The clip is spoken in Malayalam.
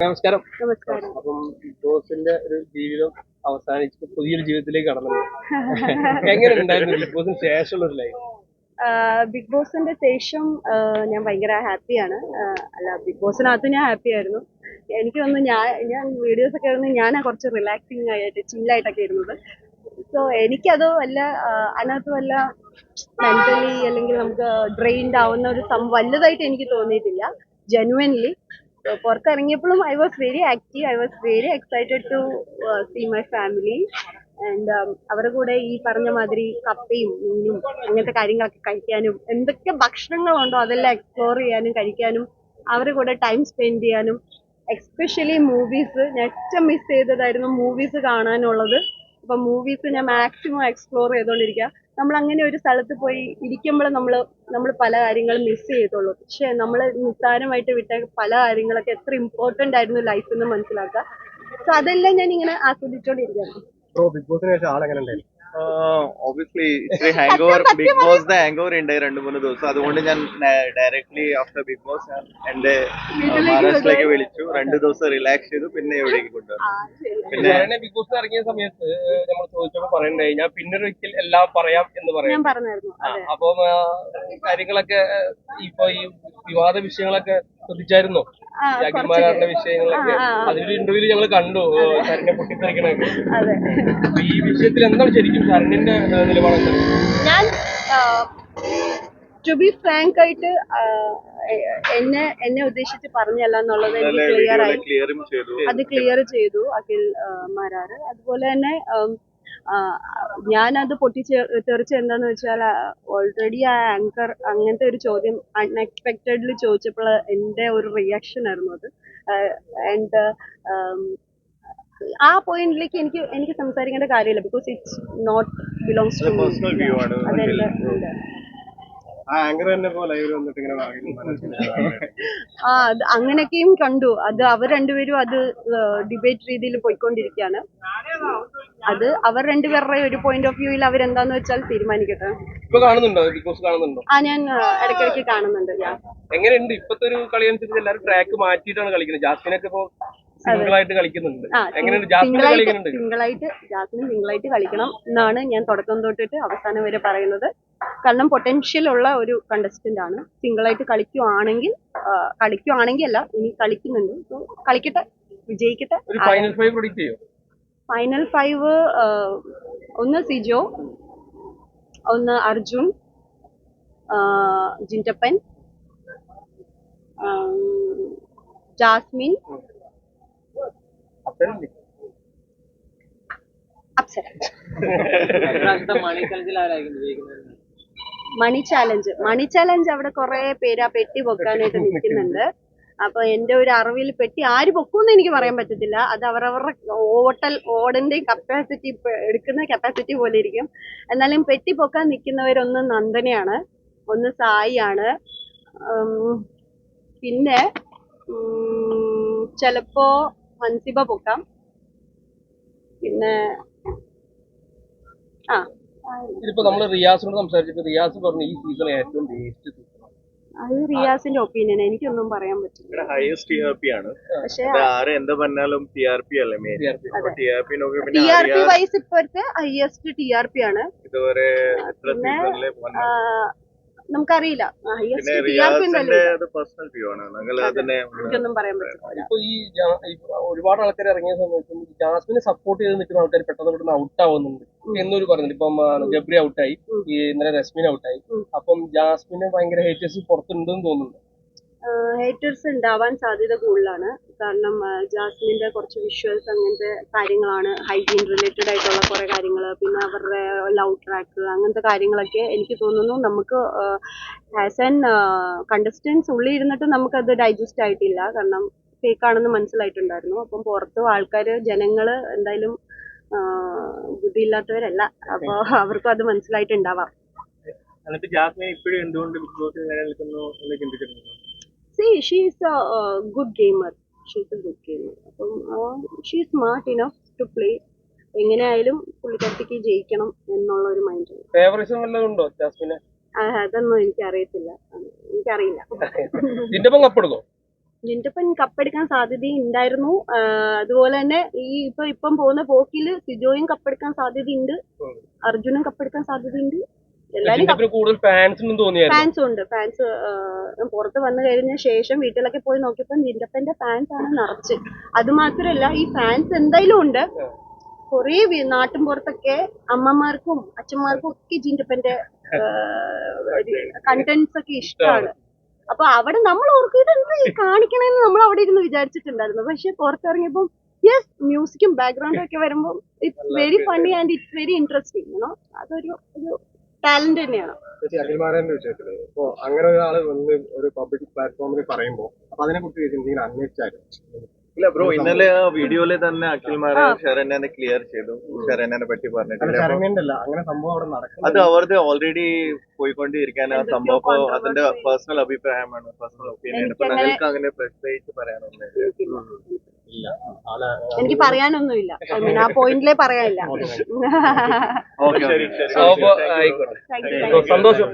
നമസ്കാരം. നമസ്കാരം. അപ്പം ബിഗ് ബോസിന്റെ ഒരു ജീവിതം അവസാനിച്ച് പുതിയൊരു ജീവിതത്തിലേക്ക് കടന്നു. എങ്ങനെ ഉണ്ടായിരുന്നു ബിഗ് ബോസിന് ശേഷമുള്ള ഒരു ലൈഫ്? ബിഗ് ബോസിന്റെ ശേഷം ഞാൻ ഭയങ്കര ഹാപ്പിയാണ്. അല്ല, ബിഗ് ബോസിനകത്ത് ഞാൻ ഹാപ്പി ആയിരുന്നു. എനിക്ക് തോന്നുന്നു ഞാൻ വീഡിയോസ് ഒക്കെ ആയിരുന്നു ഞാനാ കുറച്ച് റിലാക്സിങ് ആയിട്ട് ചില്ലായിട്ടൊക്കെ ഇരുന്നത്. സോ എനിക്കത് വല്ല അതിനകത്ത് വല്ല മെന്റലി അല്ലെങ്കിൽ നമുക്ക് ഡ്രെയിൻഡ് ആവുന്ന ഒരു വലുതായിട്ട് എനിക്ക് തോന്നിയിട്ടില്ല. ജെനുവൻലി പുറത്തിറങ്ങിയപ്പോഴും I was very active. I was very excited to see my family. And അവരുടെ കൂടെ ഈ പറഞ്ഞ മാതിരി കപ്പയും മീനും അങ്ങനത്തെ കാര്യങ്ങളൊക്കെ കഴിക്കാനും എന്തൊക്കെ ഭക്ഷണങ്ങളുണ്ടോ അതെല്ലാം എക്സ്പ്ലോർ ചെയ്യാനും കഴിക്കാനും അവരുടെ കൂടെ ടൈം സ്പെൻഡ് ചെയ്യാനും എക്സ്പെഷ്യലി മൂവീസ് ഞാൻ ഏറ്റവും മിസ് ചെയ്തതായിരുന്നു മൂവീസ് കാണാനുള്ളത്. അപ്പൊ മൂവീസ് ഞാൻ മാക്സിമം എക്സ്പ്ലോർ ചെയ്തുകൊണ്ടിരിക്കുക. നമ്മൾ അങ്ങനെ ഒരു സ്ഥലത്ത് പോയി ഇരിക്കുമ്പോൾ നമ്മൾ പല കാര്യങ്ങളും മിസ് ചെയ്തുള്ളൂ. പക്ഷെ നമ്മൾ നിസ്സാരമായിട്ട് വിട്ട പല കാര്യങ്ങളൊക്കെ എത്ര ഇമ്പോർട്ടന്റ് ആയിരുന്നു ലൈഫിൽ നിന്ന് മനസ്സിലാക്കുക. സോ അതെല്ലാം ഞാൻ ഇങ്ങനെ ആസ്വദിച്ചോണ്ടിരിക്കുകയാണ്. ബിഗ് ബോസിന് ശേഷം ആളെങ്ങനെ ഉണ്ടായിരുന്നു? ഒബ്വിയസ്ലി ഇത്തിരി hangover Bigg Boss hangover ഉണ്ട് 2-3 ദിവസം. അതുകൊണ്ട് ഞാൻ ഡയറക്ട്ലി ആഫ്റ്റർ ബിഗ് ബോസ് എന്റെ മഹാരാഷ്ട്രയിലേക്ക് വിളിച്ചു. 2 ദിവസം റിലാക്സ് ചെയ്തു. പിന്നെ എവിടേക്ക് കൊണ്ടുവന്നു. പിന്നെ ബിഗ് ബോസിൽ ഇറങ്ങിയ സമയത്ത് നമ്മൾ ചോദിച്ചപ്പോൾ പറയണ്ടായി ഞാൻ പിന്നൊരിക്കൽ എല്ലാം പറയാം എന്ന് ഞാൻ പറയാം. പറഞ്ഞായിരുന്നു. അപ്പം കാര്യങ്ങളൊക്കെ ഇപ്പൊ ഈ വിവാദ വിഷയങ്ങളൊക്കെ ശ്രദ്ധിച്ചായിരുന്നോ? ഈ അഖിൽമാരാറിന്റെ വിഷയങ്ങളൊക്കെ അതിലൊരു ഇന്റർവ്യൂല് ഞങ്ങൾ കണ്ടു ശരണ്യെ പൊട്ടിത്തെറിക്കണൊക്കെ. അതെ, ഈ വിഷയത്തിൽ എന്താണ് ശരിക്കും ശരണ്യന്റെ നിലപാട് എന്താണ്? ഞാൻ ടു ബി ഫ്രാങ്ക് ആയിട്ട് എന്നെ ഉദ്ദേശിച്ച് പറഞ്ഞല്ല എന്നുള്ളത് എനിക്ക് ക്ലിയർ ആയി. ക്ലിയറും ചെയ്തു. അത് ക്ലിയർ ചെയ്തു അഖിൽ മാരാറ്. അതുപോലെ തന്നെ ഞാനത് തെറിച്ച് എന്താന്ന് വെച്ചാൽ ഓൾറെഡി ആ ആങ്കർ അങ്ങനത്തെ ഒരു ചോദ്യം അൺഎക്സ്പെക്റ്റഡ്ലി ചോദിച്ചപ്പോൾ എൻ്റെ ഒരു റിയാക്ഷൻ ആയിരുന്നു അത്. ആൻഡ് ആ പോയിന്റിലേക്ക് എനിക്ക് സംസാരിക്കേണ്ട കാര്യമില്ല. Because it's not belongs to personal view ആണ്. അതെന്റെ അത് അങ്ങനെയൊക്കെയും കണ്ടു. അത് അവർ രണ്ടുപേരും അത് ഡിബേറ്റ് രീതിയിൽ പോയിക്കൊണ്ടിരിക്കുകയാണ്. അത് അവർ രണ്ടുപേരുടെ ഒരു പോയിന്റ് ഓഫ് വ്യൂവിൽ അവരെന്താന്ന് വെച്ചാൽ തീരുമാനിക്കട്ടെ. ഇപ്പൊ കാണുന്നുണ്ടോ ബിഗ് ബോസ്? കാണുന്നുണ്ടോ? ഞാൻ ഇടയ്ക്കിടയ്ക്ക് കാണുന്നുണ്ട്. എങ്ങനെയുണ്ട് ഇപ്പത്തെ ഒരു കളി അനുസരിച്ച് എല്ലാവരും ട്രാക്ക് മാറ്റിയിട്ടാണ് കളിക്കുന്നത്. ജാസ്മിനൊക്കെ ഇപ്പൊ സിംഗിൾ ആയിട്ട് കളിക്കുന്നുണ്ട്. എങ്ങനെയുണ്ട് ജാസ്മിൻ കളി? എങ്ങനെയുണ്ട്? ജാസ്മിൻ സിംഗിളായിട്ട് കളിക്കണം എന്നാണ് ഞാൻ തുടക്കം തൊട്ടിട്ട് അവസാനം വരെ പറയുന്നത്. കാരണം പൊട്ടൻഷ്യൽ ഉള്ള ഒരു കണ്ടസ്റ്റന്റ് ആണ്. സിംഗിളായിട്ട് കളിക്കുവാണെങ്കിൽ അല്ല, ഇനി കളിക്കുന്നുണ്ട്. സോ കളിക്കട്ടെ, വിജയിക്കട്ടെ. ഒരു ഫൈനൽ 5 പ്രൊഡിക്റ്റ് ചെയ്യോ? ഫൈനൽ 5 ഒന്ന് സിജോ, ഒന്ന് അർജുൻ, ജിൻറ്റപ്പൻ, ജാസ്മിൻ, അപ്സര. മണി ചാലഞ്ച് അവിടെ കുറെ പേര് ആ പെട്ടി പൊക്കാനായിട്ട് നിൽക്കുന്നുണ്ട്. അപ്പൊ എന്റെ ഒരു അറിവിൽ പെട്ടി ആര് പൊക്കൂന്ന് എനിക്ക് പറയാൻ പറ്റത്തില്ല. അത് അവരവരുടെ ഓടന്റെ കപ്പാസിറ്റി, എടുക്കുന്ന കപ്പാസിറ്റി പോലെ ഇരിക്കും. എന്നാലും പെട്ടി പൊക്കാൻ നിൽക്കുന്നവരൊന്ന് നന്ദനയാണ്, ഒന്ന് സായി ആണ്, പിന്നെ ചിലപ്പോ ഹൻസിബ പൊക്കാം, പിന്നെ ഇതിപ്പോ നമ്മള് റിയാസിനോട് സംസാരിച്ചപ്പോ റിയാസ് പറഞ്ഞു ഈ സീസൺ ഏറ്റവും ബെസ്റ്റ് സീസൺ. അത് റിയാസിന്റെ ഒപ്പീനിയൻ, എനിക്കൊന്നും പറയാൻ പറ്റില്ല. ഹയസ്റ്റ് ടിആർപി ആണ്. പക്ഷെ ആര് എന്താ പറഞ്ഞാലും ടിആർപി അല്ലേ മെയിൻ. ടിആർപി വൈസ് ഇപ്പോഴത്തെ ഹയസ്റ്റ് ടിആർപി ആണ് ഇതുവരെ. നമുക്കറിയില്ല എനിക്കൊന്നും പറയാൻ പറ്റില്ല. ഇപ്പൊ ഈ ഒരുപാട് ആൾക്കാർ ഇറങ്ങിയ സമയത്തും ജാസ്മിനെ സപ്പോർട്ട് ചെയ്ത് നിൽക്കുന്ന ആൾക്കാർ പെട്ടെന്ന് ഔട്ട് ആവുന്നുണ്ട് എന്നൊരു പറയുന്നുണ്ട്. ഇപ്പം ജബ്രി ഔട്ടായി, ഇന്നലെ രശ്മിൻ ഔട്ടായി. അപ്പം ജാസ്മിന് ഭയങ്കര ഹേറ്റേഴ്സ് പുറത്തുണ്ടെന്ന് തോന്നുന്നുണ്ട്. ഹേറ്റേഴ്സ് ഉണ്ടാവാൻ സാധ്യത കൂടുതലാണ്. കാരണം ജാസ്മിന്റെ കുറച്ച് വിഷ്വൽസ് അങ്ങനത്തെ കാര്യങ്ങളാണ്, ഹൈജീൻ റിലേറ്റഡ് ആയിട്ടുള്ള കുറെ കാര്യങ്ങൾ, പിന്നെ അവരുടെ ലവ് ട്രാക്ക് അങ്ങനത്തെ കാര്യങ്ങളൊക്കെ എനിക്ക് തോന്നുന്നു നമുക്ക് ആസ് ആൻ കണ്ടസ്റ്റൻസ് ഉള്ളിൽ ഇരുന്നിട്ട് നമുക്കത് ഡൈജസ്റ്റ് ആയിട്ടില്ല. കാരണം ഫേക്കാണെന്ന് മനസ്സിലായിട്ടുണ്ടായിരുന്നു. അപ്പം പുറത്ത് ആൾക്കാർ ജനങ്ങൾ എന്തായാലും ബുദ്ധിയില്ലാത്തവരല്ല. അപ്പോൾ അവർക്കും അത് മനസ്സിലായിട്ടുണ്ടാവാം. ജാസ്മിൻ ഇപ്പോഴും എന്തുകൊണ്ട് ബിഗ് ബോസിൽ നിലനിൽക്കുന്നു എന്ന് ചിന്തിച്ചിട്ടുണ്ടോ? See, she is a good gamer. അപ്പം she is smart enough to play. എങ്ങനെയായാലും പുള്ളിക്കാരത്തിക്ക് ജയിക്കണം എന്നുള്ള ഒരു മൈൻഡ്. ഫേവറിസം വല്ലതും ഉണ്ടോ ജാസ്മിനെ? അതൊന്നും എനിക്കറിയില്ല. ജിൻറ്റപ്പൻ കപ്പെടുക്കോ? ജിൻറ്റപ്പൻ കപ്പെടുക്കാൻ സാധ്യതയുണ്ടായിരുന്നു. അതുപോലെ തന്നെ ഇപ്പം പോകുന്ന പോക്കില് സിജോയും കപ്പെടുക്കാൻ സാധ്യതയുണ്ട്, അർജുനും കപ്പെടുക്കാൻ സാധ്യതയുണ്ട്. എല്ലാരും ജിൻറ്റപ്പന് കൂടുതൽ ഫാൻസ് തോന്നിയായിരുന്നു. ഫാൻസും ഉണ്ട്. ഫാൻസ് പുറത്ത് വന്നു കഴിഞ്ഞ ശേഷം വീട്ടിലൊക്കെ പോയി നോക്കിയപ്പോൾ ജിൻറ്റപ്പന്റെ ഫാൻസ് ആണ് നിറച്ച്. അത് മാത്രല്ല ഈ ഫാൻസ് എന്തായാലും ഉണ്ട്. കുറേ നാട്ടിൻ പുറത്തൊക്കെ അമ്മമാർക്കും അച്ഛന്മാർക്കും ഒക്കെ ജിൻറ്റപ്പന്റെ കണ്ടന്റ്സ് ഒക്കെ ഇഷ്ടമാണ്. അപ്പൊ അവിടെ നമ്മൾ ഓർക്കും ഇതെന്ത് കാണിക്കണമെന്ന് നമ്മൾ അവിടെ ഇരുന്ന് വിചാരിച്ചിട്ടുണ്ടായിരുന്നു. പക്ഷെ പുറത്തിറങ്ങിയപ്പോൾ യെസ്, മ്യൂസിക്കും ബാക്ക്ഗ്രൗണ്ടും ഒക്കെ വരുമ്പോൾ it's very funny and it's very interesting. അതൊരു ടാലന്റ് തന്നെയാണ്. അഖിൽമാരാന്റെ വിഷയത്തില് ഇപ്പൊ അങ്ങനെ ഒരാള് വന്ന് ഒരു പബ്ലിക് പ്ലാറ്റ്ഫോമിൽ പറയുമ്പോ അപ്പൊ അതിനെ കുറിച്ച് എന്തെങ്കിലും അന്വേഷിച്ചായിരുന്നു? ഇല്ല ബ്രോ, ഇന്നലെ ആ വീഡിയോയില് തന്നെ അഖിൽമാരെ ശരണ്യനെ ക്ലിയർ ചെയ്തു. ശരണ്യനെ പറ്റി പറഞ്ഞിട്ടില്ല. ശരണ്യന്റെ അല്ല, അങ്ങനെ സംഭവം അവിടെ നടക്കും. അത് അവരുടെ ഓൾറെഡി പോയിക്കൊണ്ടിരിക്കാൻ ആ സംഭവം. അപ്പൊ അതിന്റെ പേഴ്സണൽ അഭിപ്രായമാണ്, പേഴ്സണൽ ഒപ്പീനിയൻ. ഇപ്പൊ ഞങ്ങൾക്ക് അങ്ങനെ പ്രത്യേകിച്ച് പറയാനൊന്നും ഇല്ല. എനിക്ക് പറയാനൊന്നുമില്ല. ആ പോയിന്റിലേ പറയാനില്ല. ഓക്കെ. ആയിക്കോട്ടെ, സന്തോഷം.